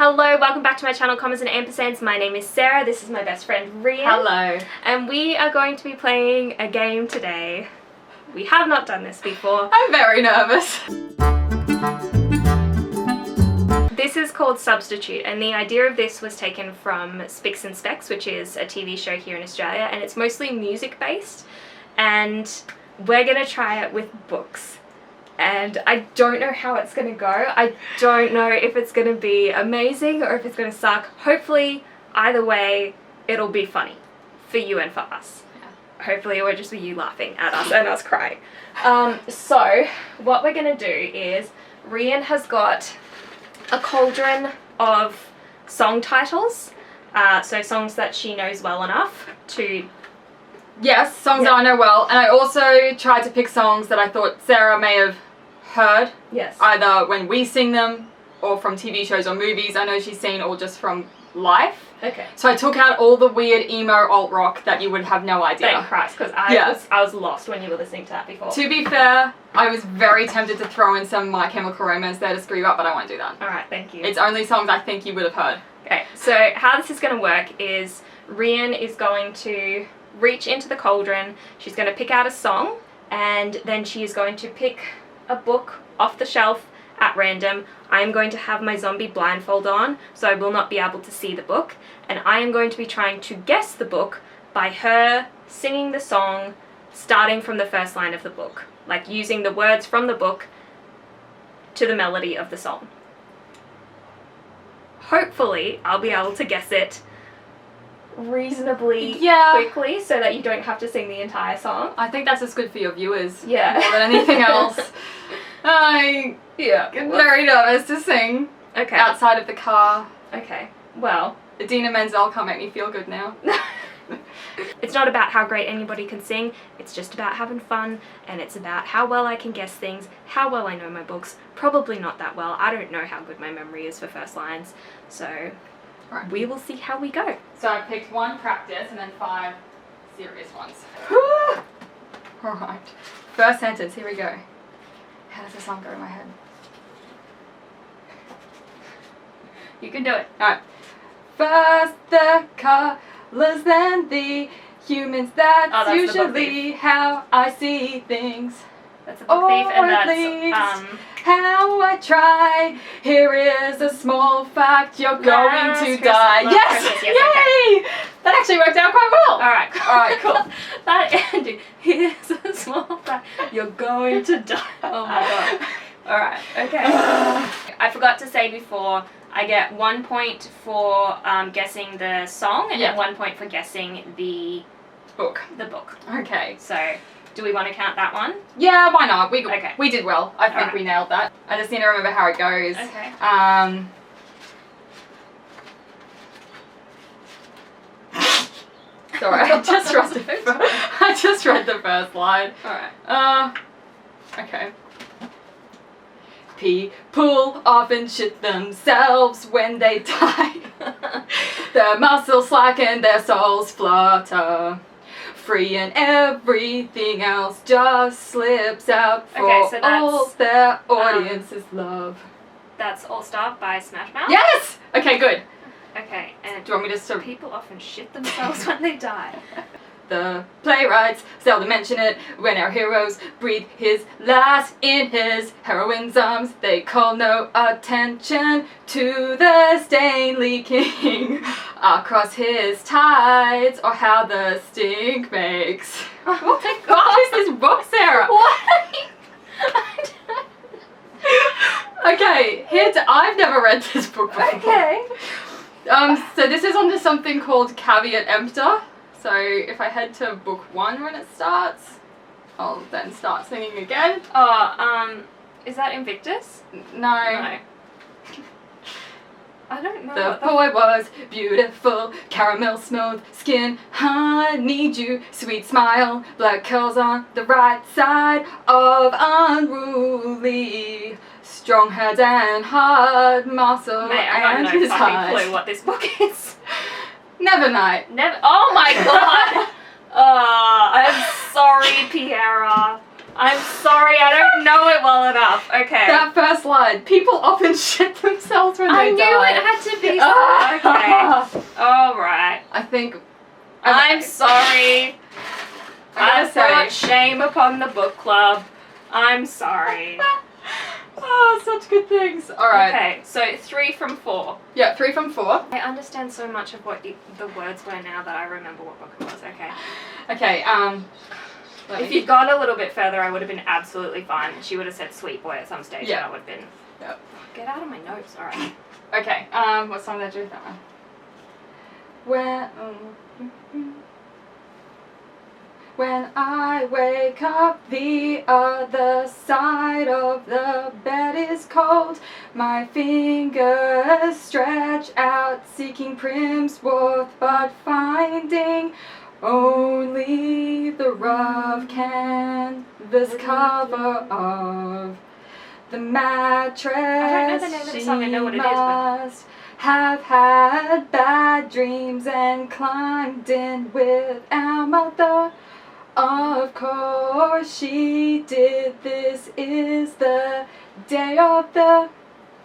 Hello, welcome back to my channel, Commas and Ampersands. My name is Sarah, this is my best friend RHIAIN. Hello. And we are going to be playing a game today. We have not done this before. I'm very nervous. This is called Substitute, and the idea of this was taken from Spicks and Specks, which is a TV show here in Australia, and it's mostly music based, and we're going to try it with books. And I don't know how it's going to go. I don't know if it's going to be amazing or if it's going to suck. Hopefully, either way, it'll be funny for you and for us. Yeah. Hopefully, it won't just be you laughing at us and us crying. So, what we're going to do is, RHIAIN has got a cauldron of song titles. So, songs that she knows well enough to... Yes, songs that I know well. And I also tried to pick songs that I thought Sarah may have heard. Yes. Either when we sing them or from TV shows or movies. I know she's seen or just from life. Okay. So I took out all the weird emo alt rock that you would have no idea. Thank Christ, because I was lost when you were listening to that before. To be fair, I was very tempted to throw in some My Chemical Romance there to screw you up, but I won't do that. Alright, thank you. It's only songs I think you would have heard. Okay, so how this is going to work is RHIAIN is going to reach into the cauldron, she's going to pick out a song, and then she is going to pick a book off the shelf at random. I am going to have my zombie blindfold on, so I will not be able to see the book, and I am going to be trying to guess the book by her singing the song starting from the first line of the book, like using the words from the book to the melody of the song. Hopefully, I'll be able to guess it reasonably quickly so that you don't have to sing the entire song. I think that's just good for your viewers. Yeah. More than anything else. I get very nervous to sing. Okay. Outside of the car. Okay. Well. Idina Menzel can't make me feel good now. It's not about how great anybody can sing, it's just about having fun, and it's about how well I can guess things, how well I know my books. Probably not that well. I don't know how good my memory is for first lines. So... Right. We will see how we go. So I picked 1 practice and then 5 serious ones. Alright. First sentence, here we go. How does the song go in my head? You can do it. Alright. First the colors, then the humans. That's usually how I see things. That's a book thief, and that's how I try. Here is a small fact, you're going to die. Yes! Yay! Okay. That actually worked out quite well. Alright, cool. That ending. Here's a small fact, you're going to die. Oh my god. Alright, okay. I forgot to say before, I get 1 point for guessing the song, and then 1 point for guessing the book. Okay. So... do we want to count that one? Yeah, why not? We did well. I think we nailed that. I just need to remember how it goes. Okay. Sorry, I just read the first line. Alright. Okay. People often shit themselves when they die. Their muscles slacken, their souls flutter. Free and everything else just slips out for all their audience's love. That's All Star by Smash Mouth? Yes! Okay, good. Okay, and do you want me to people often shit themselves when they die. The playwrights seldom mention it when our heroes breathe his last in his heroine's arms. They call no attention to the stain leaking across his tides or how the stink makes. What the god is this book, Sarah? What? Okay, I've never read this book before. Okay. So this is under something called Caveat Emptor. So if I head to book 1 when it starts, I'll then start singing again. Oh, is that Invictus? No. I don't know. The boy was beautiful, caramel smooth skin, honeydew, sweet smile, black curls on the right side of unruly, strong head and hard muscle. Mate, I have no fucking clue what this book is. Nevernight. Oh my god! I'm sorry, Piera. I'm sorry, I don't know it well enough. Okay. That first line. People often shit themselves when they die. I knew it had to think... I'm sorry. I brought shame upon the book club. I'm sorry. Oh, such good things. Alright. Okay, so 3 from 4. Yeah, 3 from 4. I understand so much of what the words were now that I remember what book it was. Okay. Okay, if you'd gone a little bit further, I would have been absolutely fine. She would have said sweet boy at some stage, and I would have been... Yep. Get out of my notes, alright. Okay, what song did I do with that one? When I wake up, the other side of the bed is cold. My fingers stretch out, seeking prim's worth, but finding only the rough canvas cover of the mattress. I don't know the name of the song, I know what it is, but... have had bad dreams and climbed in with our mother. Of course she did. This is the day of the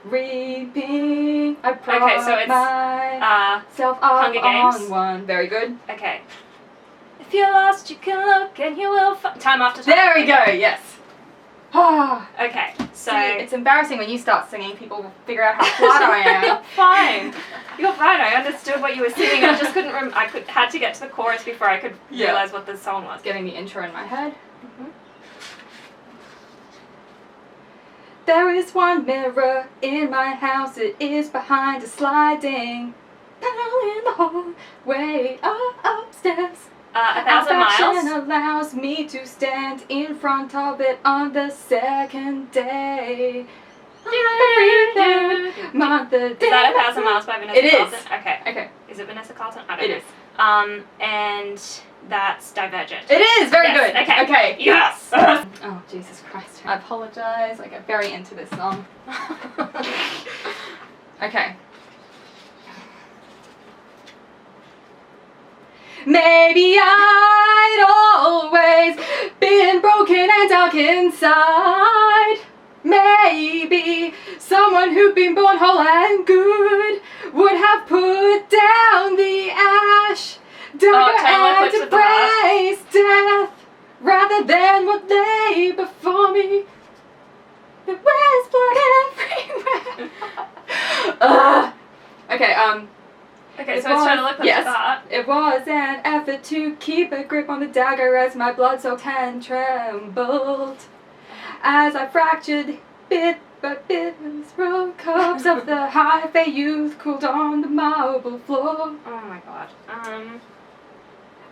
reaping. I brought okay, so it's myself Hunger Games. on one. Very good. Okay. If you're lost, you can look and you will find. Time after time. There we go. Yes. Okay, so see, it's embarrassing when you start singing. People will figure out how flat I am. You're fine. You're fine. I understood what you were singing. I just couldn't. Had to get to the chorus before I could realize what the song was. Getting the intro in my head. There is one mirror in my house. It is behind a sliding panel in the hallway upstairs. 1,000 miles. Allows me to stand in front of it on the second day. Month the day. Is that 1,000 miles by Vanessa Carlton? Is. Okay. Okay. Is it Vanessa Carlton? I don't know. It is. And that's Divergent. It is very Yes. good. Okay. Okay. Yes. Oh Jesus Christ! I apologize. I get very into this song. Okay. Maybe I'd always been broken and dark inside. Maybe someone who'd been born whole and good would have put down the ash, dagger and embrace death, rather than what lay before me. There was blood everywhere. Okay, Okay, so it's trying to look like that. It was an effort to keep a grip on the dagger as my blood-soaked hand trembled. As I fractured bit by bit, as road cups of the high-fay youth cooled on the marble floor. Oh my god.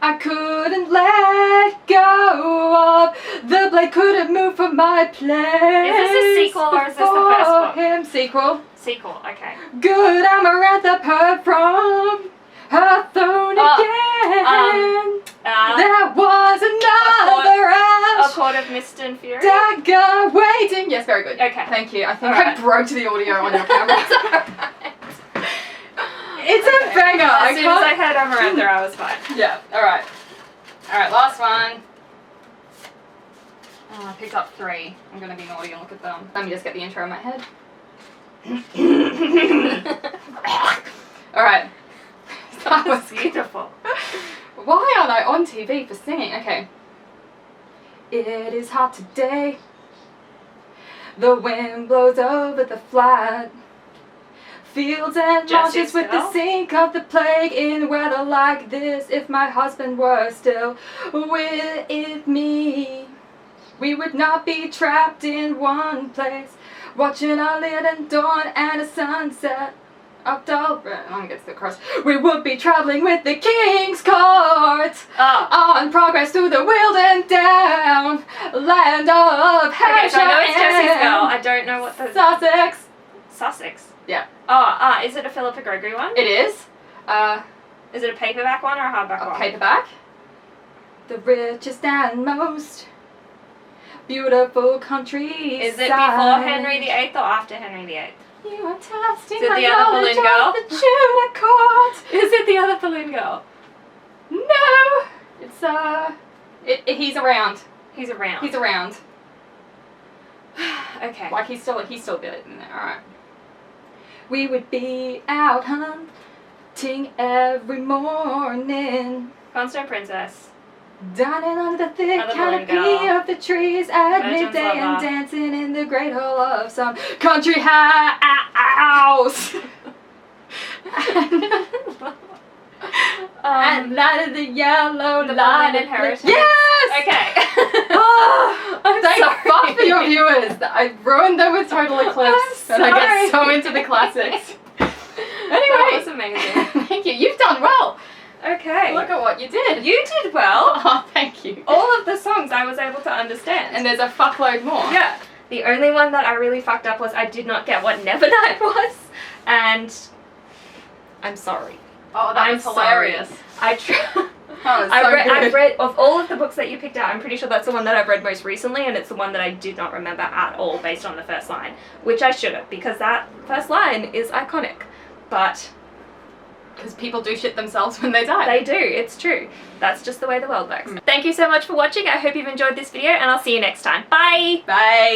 I couldn't let go of the blade, couldn't move from my place. Is this a sequel or is this the first book? Him. Sequel. Sequel, okay. Good amaranth heard from her throne again. There was another ash. A Court of Mist and Fury. Dagger waiting. Yes, very good. Okay. Thank you. I think I broke the audio on your camera. It's a banger. As soon as I heard Amarantha, I was fine. Yeah. All right. All right. Last one. Oh, I picked up 3. I'm gonna be naughty and look at them. Let me just get the intro in my head. All right. That was beautiful. Why aren't I on TV for singing? Okay. It is hot today. The wind blows over the flat fields and marshes with the sink of the plague. In weather like this, if my husband were still with me, we would not be trapped in one place, watching a leaden dawn and a sunset of dull red. I'm gonna get to the cross. We would be traveling with the king's court on progress through the wild and down land of Hampshire. Okay, so I know it's Jessie's Girl. I don't know what the... Sussex. Sussex? Yeah. Oh, is it a Philippa Gregory one? It is. Is it a paperback one or a hardback one? Paperback. The richest and most beautiful countryside. Is it before Henry VIII or after Henry VIII? You are testing Is it my the other knowledge balloon girl? of the Tudor court. Is it the other balloon girl? No. It's he's around. He's around. He's around. Okay. Like he's still a bit in there. All right. We would be out ting every morning. Constant Princess. Dining under the thick Other Balloon canopy Girl. of the trees at Virgin's midday and Lover. dancing in the great hall of some country house. At night of the yellow The light. Balloon Inheritance. Yes! Okay. Oh, thank sorry. fuck for your viewers. I ruined them with Total Eclipse. I'm And I get so sorry. into the classics. That was Anyway, amazing. thank you. You've done well. Okay. Look at what you did. You did well. Oh, thank you. All of the songs I was able to understand. And there's a fuckload more. yeah. The only one that I really fucked up was I did not get what Nevernight was. And I'm sorry. Oh, that I'm was hilarious. I tried. That was so good. I've read, of all of the books that you picked out, I'm pretty sure that's the one that I've read most recently, and it's the one that I did not remember at all based on the first line, which I should have, because that first line is iconic. But Because people do shit themselves when they die. they do, it's true. That's just the way the world works. Thank you so much for watching. I hope you've enjoyed this video, and I'll see you next time. Bye! Bye.